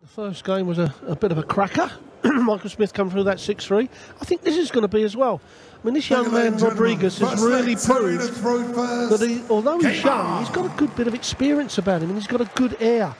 The first game was a bit of a cracker. Michael Smith come through that 6-3. I think this is going to be as well. I mean, this young man, Rodriguez, has really proved that although he's young, he's got a good bit of experience about him and he's got a good air.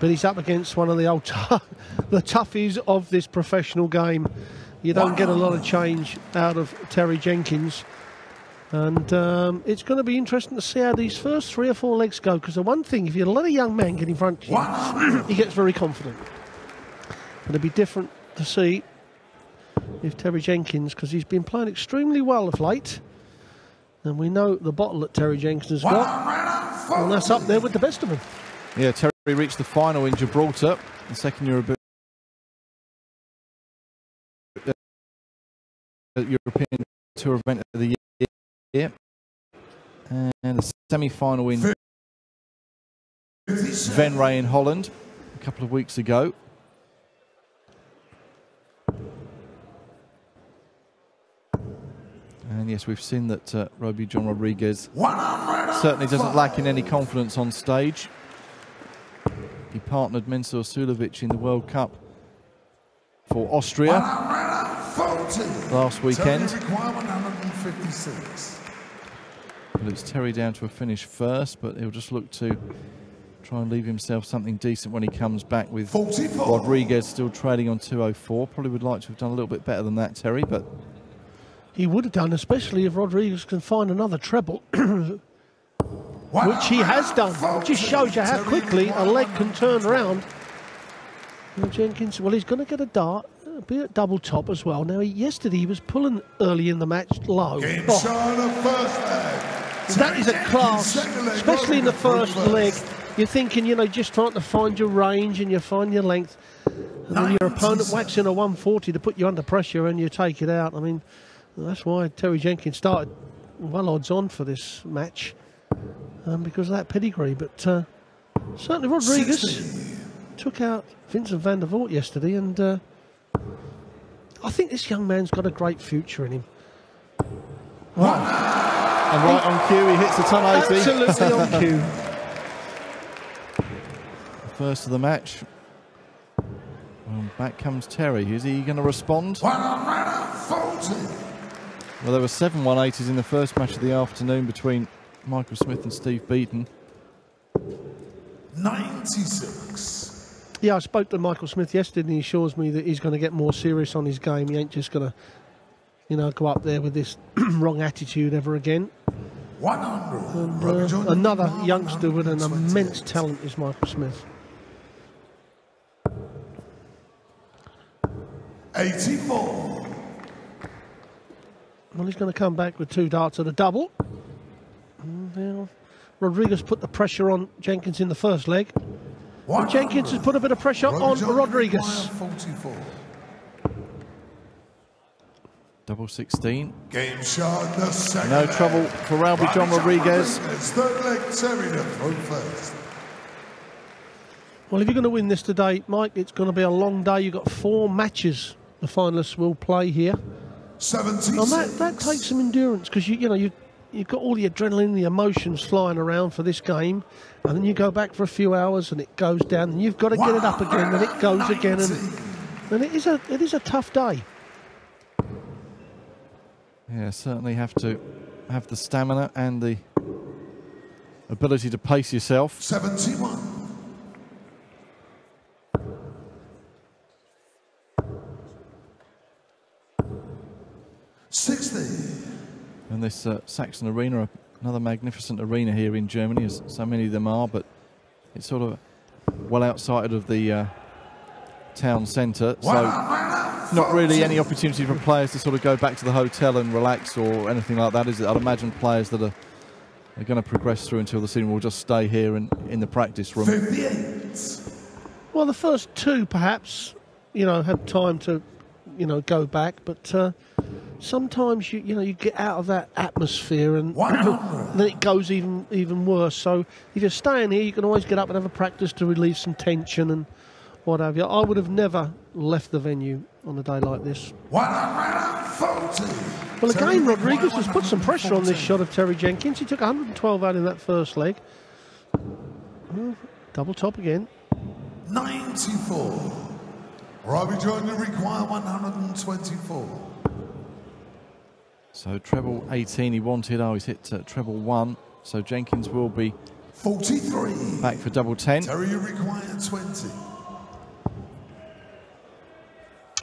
But he's up against one of the old the toughies of this professional game. You don't get a lot of change out of Terry Jenkins. And it's going to be interesting to see how these first 3 or 4 legs go, because the one thing, if you let a young man get in front of you, he gets very confident. But it'll be different to see if Terry Jenkins, because he's been playing extremely well of late, and we know the bottle that Terry Jenkins has got, and that's up there with the best of them. Yeah, Terry reached the final in Gibraltar, the second European Tour event of the year, and the semi-final in Venray in Holland a couple of weeks ago. And yes, we've seen that Rowby-John Rodriguez certainly doesn't lack in any confidence on stage. He partnered Mensur Suljovic in the World Cup for Austria last weekend. But it's Terry down to a finish first, but he'll just look to try and leave himself something decent when he comes back, with Rodriguez still trading on 204. Probably would like to have done a little bit better than that, Terry, but he would have done, especially if Rodriguez can find another treble, which he has done. It just shows you how quickly a leg can turn around. Now Jenkins, well, he's going to get a dart, be at double top as well. Now, yesterday he was pulling early in the match low. That is a class, especially in the first leg. You're thinking, you know, just trying to find your range and you find your length. And then your opponent whacks in a 140 to put you under pressure and you take it out. I mean, that's why Terry Jenkins started well odds on for this match, because of that pedigree. But certainly Rodriguez took out Vincent van der Voort yesterday, and I think this young man's got a great future in him. Wow. And right on cue, he hits the 1080. Absolutely on cue. First of the match. Well, back comes Terry. Is he going to respond? Well, there were 7 180s in the first match of the afternoon between Michael Smith and Steve Beaton. 96. Yeah, I spoke to Michael Smith yesterday, and he assures me that he's going to get more serious on his game. He ain't just going to, you know, go up there with this wrong attitude ever again. 100. And, another youngster with an immense talent is Michael Smith. 84. Well, he's going to come back with 2 darts at a double. And now Rodriguez put the pressure on Jenkins in the first leg. And Jenkins has put a bit of pressure on Rodriguez. 44. Double 16. Game shot, the second. No trouble for Rowby-John Rodriguez. Third leg, Terry to throw first. Well, if you're going to win this today, Mike, it's going to be a long day. You've got 4 matches the finalists will play here. 76. And that takes some endurance, because you've got all the adrenaline, the emotions flying around for this game, and then you go back for a few hours and it goes down, and you've got to get it up again, and it goes again, and it is a tough day. Yeah, certainly have to have the stamina and the ability to pace yourself. 71. And this Saxon Arena, another magnificent arena here in Germany, as so many of them are, but it's sort of well outside of the town centre, so not really any opportunity for players to sort of go back to the hotel and relax or anything like that, is it? I'd imagine players that are going to progress through until the season will just stay here in the practice room. 58. Well, the first 2 perhaps, you know, have time to, you know, go back, but sometimes you get out of that atmosphere, and then it goes even worse. So if you're staying here, you can always get up and have a practice to relieve some tension and what have you. I would have never left the venue on a day like this. 140. Well, again, Rodriguez has put some pressure on this shot of Terry Jenkins. He took 112 out in that first leg. Double top again. 90. 194. Rowby-John, you require 124. So treble 18 he wanted. Oh, he's hit treble 1. So Jenkins will be 43. back for double 10. Terry, you require 20.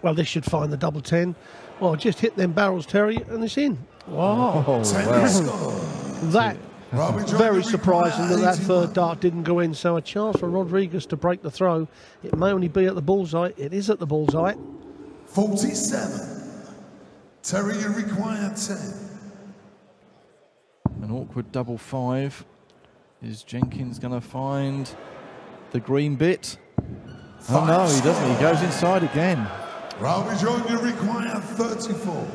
Well, this should find the double 10. Well, just hit them barrels, Terry, and it's in. Wow. Oh, well. That, Rowby-John, very you surprising require that 81. third dart didn't go in. So a chance for Rodriguez to break the throw. It may only be at the bullseye. It is at the bullseye. 47. Terry, you require 10. An awkward double 5. Is Jenkins going to find the green bit? Oh no, he doesn't. He goes inside again. Rowby-John, you require 34.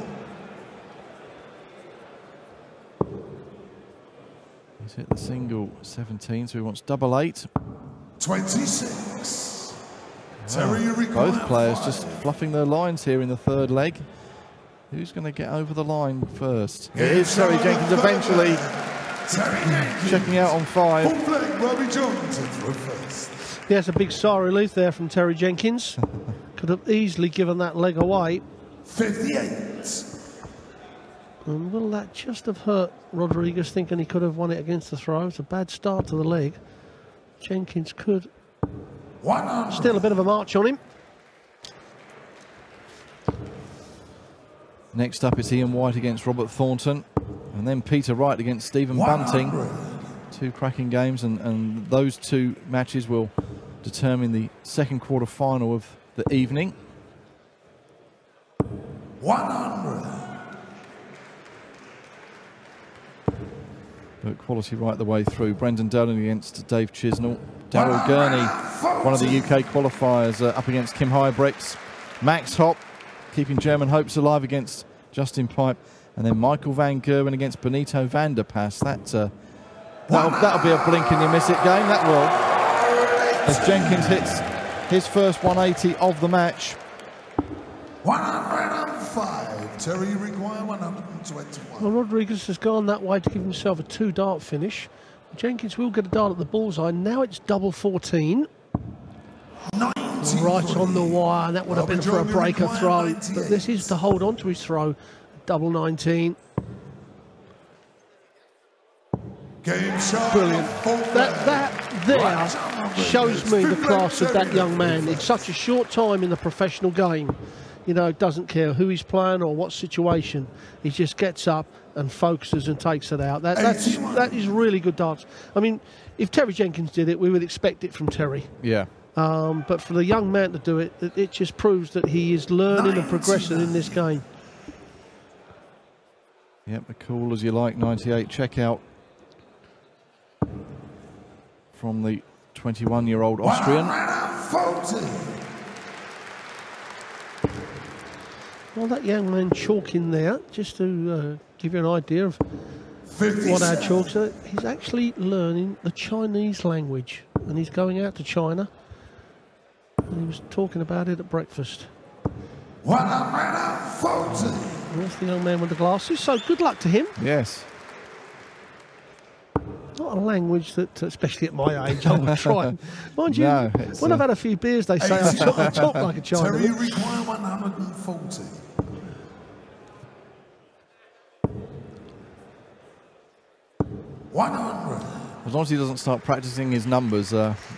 He's hit the single 17, so he wants double 8. 26. Terry, you require Both players 5. just fluffing their lines here in the third leg. Who's going to get over the line first? It is Terry Jenkins eventually Terry Jenkins. checking out on 5. Full flag, Rowby-John to throw first. Yes, a big sigh of relief there from Terry Jenkins. Could have easily given that leg away. 58. And will that just have hurt Rodriguez, thinking he could have won it against the throw? It's a bad start to the leg. Jenkins could 100. still a bit of a march on him. Next up is Ian White against Robert Thornton. And then Peter Wright against Stephen Bunting. 100. Two cracking games, and those two matches will determine the second quarter final of the evening. 100. But quality right the way through. Brendan Dolan against Dave Chisnell. Daryl Gurney, one of the UK qualifiers, up against Kim Huybrechts. Max Hopp keeping German hopes alive against Justin Pipe. And then Michael Van Gerwen against Benito van der Pas. That'll be a blink and you miss it game, that will. As Jenkins hits his first 180 of the match. 105. Terry, you require 121. Well, Rodriguez has gone that way to give himself a 2-dart finish. Jenkins will get a dart at the bullseye. Now it's double 14. 93. Right on the wire. That would have been for a breaker throw. But this is to hold on to his throw. Double 19. Game shot. Brilliant. That there shows me the class of that young man. In such a short time in the professional game, you know, doesn't care who he's playing or what situation. He just gets up and focuses and takes it out. That is really good darts. I mean, if Terry Jenkins did it, we would expect it from Terry. Yeah. But for the young man to do it, it just proves that he is learning and progressing in this game. Yep, a cool as you like 98 checkout from the 21-year-old Austrian. 140. Well, that young man chalking there, just to give you an idea of 57. what our chalks are, he's actually learning the Chinese language, and he's going out to China, and he was talking about it at breakfast. 140. That's the young man with the glasses, so good luck to him. Yes. Not a language that, especially at my age, I would try. Mind you, No, when I've had a few beers, they say I talk like a Terry, you Chinaman. require 140. As long as he doesn't start practicing his numbers,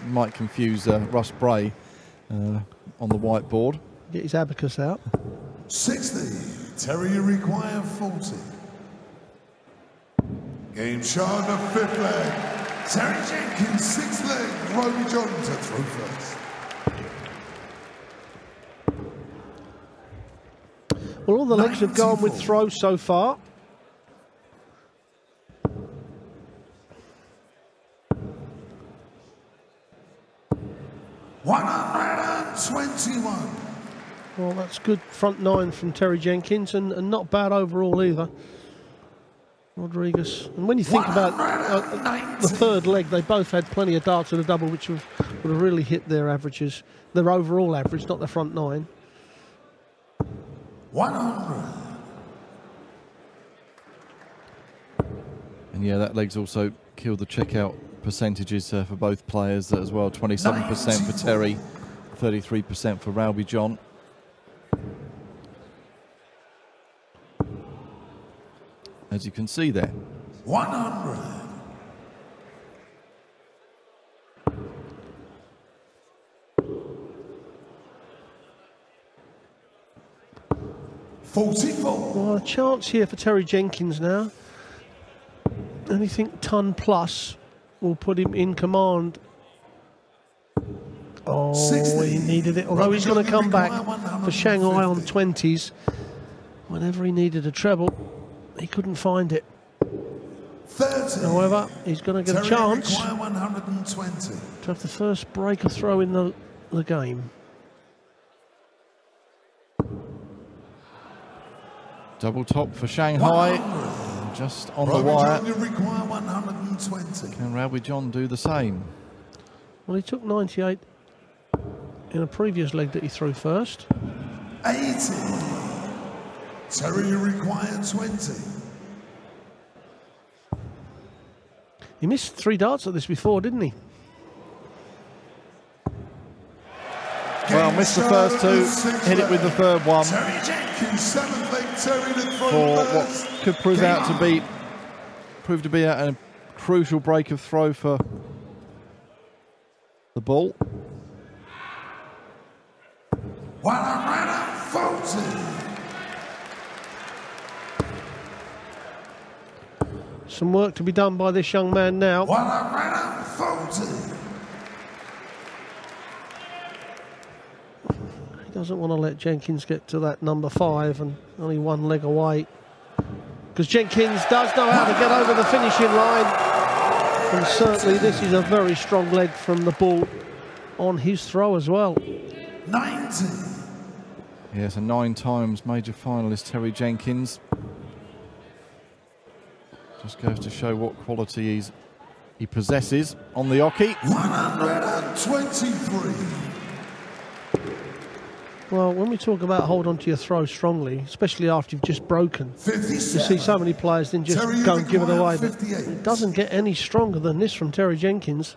might confuse Russ Bray on the whiteboard. Get his abacus out. 60. Terry, you require 40. Game shot, the fifth leg. Terry Jenkins, sixth leg. Rowby-John to throw first. Well, all the legs have gone with 94. throws so far. $121. Well, that's good front nine from Terry Jenkins, and not bad overall either. Rodriguez. And when you think about the third leg, they both had plenty of darts at a double, which would have really hit their averages, their overall average, not their front nine. 100. And yeah, that leg's also killed the checkout percentages for both players as well. 27% for Terry, 33% for Rowby-John. As you can see there. 100. 44. Well, a chance here for Terry Jenkins now. Anything ton plus will put him in command. Oh, 60. he needed it. Although he's going to come back for Shanghai on 20s. Whenever he needed a treble, he couldn't find it. 30. However, he's going to get a chance 120. to have the first breaker throw in the game. Double top for Shanghai. 100. Just on the wire. You require 120. Can Rowby-John do the same? Well, he took 98 in a previous leg that he threw first. 80. Terry, you require 20. He missed 3 darts at this before, didn't he? Well, missed the first 2, hit it with the third one. Terry Jenkins, 7th leg, Terry to throw For first. what could prove to be a crucial break of throw for the ball. 140. Some work to be done by this young man now. 140. He doesn't want to let Jenkins get to that number 5 and only 1 leg away. Because Jenkins does know how to get over the finishing line. And certainly this is a very strong leg from the ball on his throw as well. 90. Yes, a 9 times major finalist, Terry Jenkins. Just goes to show what quality he possesses on the hockey. 123. Well, when we talk about hold on to your throw strongly, especially after you've just broken, 57. you see so many players then just Terry, go and give it away. But 58. it doesn't get any stronger than this from Terry Jenkins.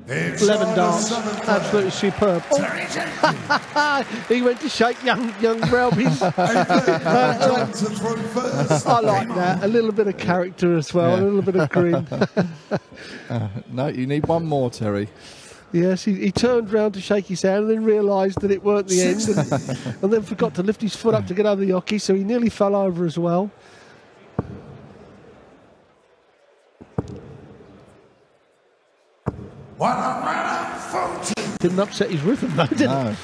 It's 11 darts, on the 7th leg. absolutely superb. Oh, Terry Jenkins. he went to shake young Rowby's. John to throw first. I like that. A little bit of character as well, Yeah. a little bit of grin. No, you need one more, Terry. Yes, he turned round to shake his hand and then realised that it weren't the end and then forgot to lift his foot up to get over the hockey, so he nearly fell over as well. Didn't upset his rhythm though, did it? No.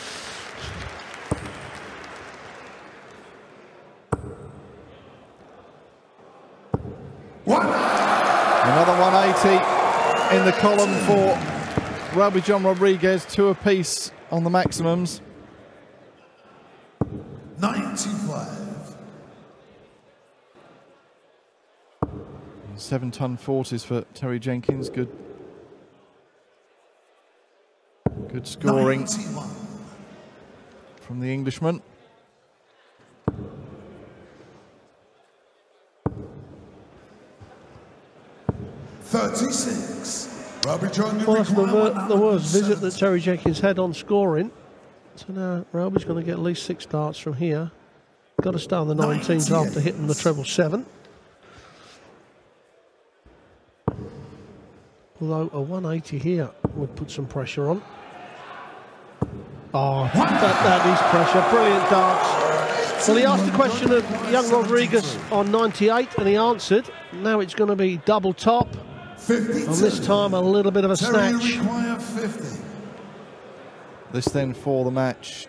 Another 180 in the column for Rowby-John Rodriguez, 2 apiece on the maximums. 95. 7-ton 40s for Terry Jenkins. Good scoring 91. from the Englishman. Rowby-John, Well, that's the worst visit that Terry Jenkins had on scoring. So now Rowby's going to get at least 6 darts from here. Got to stay on the 19s after hitting the treble 7. Although a 180 here would put some pressure on. Oh, that is pressure. Brilliant darts. Well, he asked the question of young Rodriguez on 98 and he answered. Now it's going to be double top. 52. And this time a little bit of a Terry snatch. require 50. This then for the match.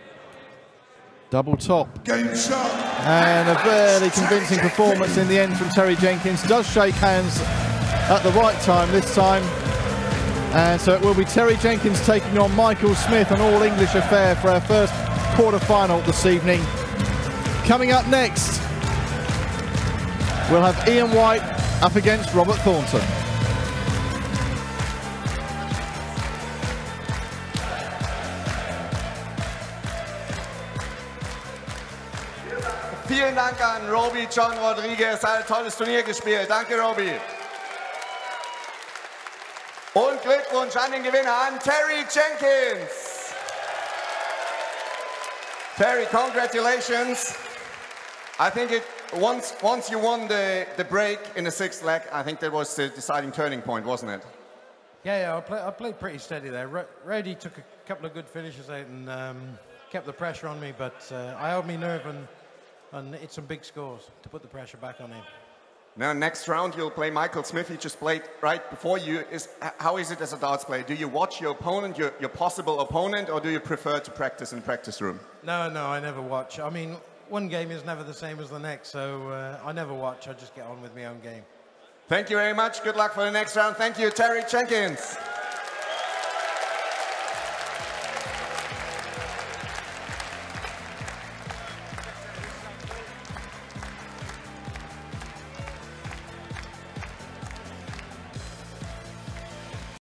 Double top. Game shot. And a very convincing performance in the end from Terry Jenkins. Does shake hands at the right time this time. And so it will be Terry Jenkins taking on Michael Smith, an all-English affair for our first quarter-final this evening. Coming up next, we'll have Ian White up against Robert Thornton. Vielen Dank an Rowby-John Rodriguez, hat ein tolles Turnier gespielt. Danke, Rowby. Und Glückwunsch an den Gewinner, an Terry Jenkins. Terry, congratulations. I think once you won the break in the 6th leg, I think that was the deciding turning point, wasn't it? Yeah, I played pretty steady there. Rowdy took a couple of good finishes out and kept the pressure on me, but I held my nerve and hit some big scores to put the pressure back on him. Now, next round you'll play Michael Smith. He just played right before you. How is it as a darts player? Do you watch your opponent, your possible opponent, or do you prefer to practice in practice room? No, I never watch. I mean, one game is never the same as the next, so I never watch. I just get on with my own game. Thank you very much. Good luck for the next round. Thank you, Terry Jenkins.